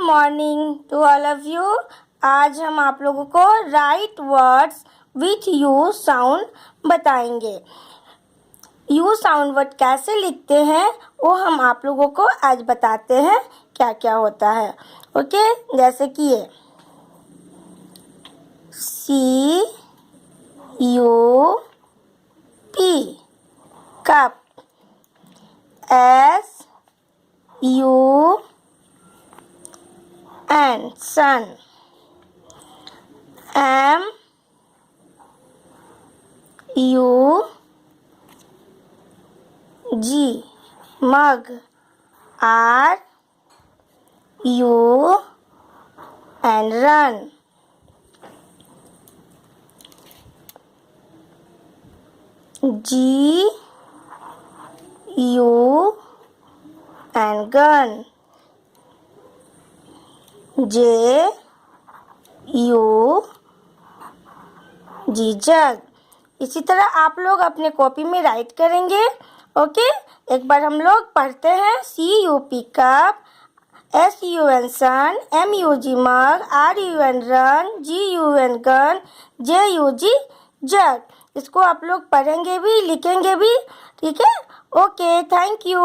Morning to all of you. आज हम आप लोगों को write words with U sound बताएंगे। यू साउंड वर्ड कैसे लिखते हैं वो हम आप लोगों को आज बताते हैं क्या क्या होता है। ओके, जैसे कि ये C U P cup, S U N sun, M U G mug, R U N run, G U N gun, J U G jug. इसी तरह आप लोग अपने कॉपी में राइट करेंगे। ओके, एक बार हम लोग पढ़ते हैं। C U P cup, S U N sun, M U G mug, R U N run, G U N gun, J U G jug. इसको आप लोग पढ़ेंगे भी, लिखेंगे भी। ठीक है, ओके, थैंक यू।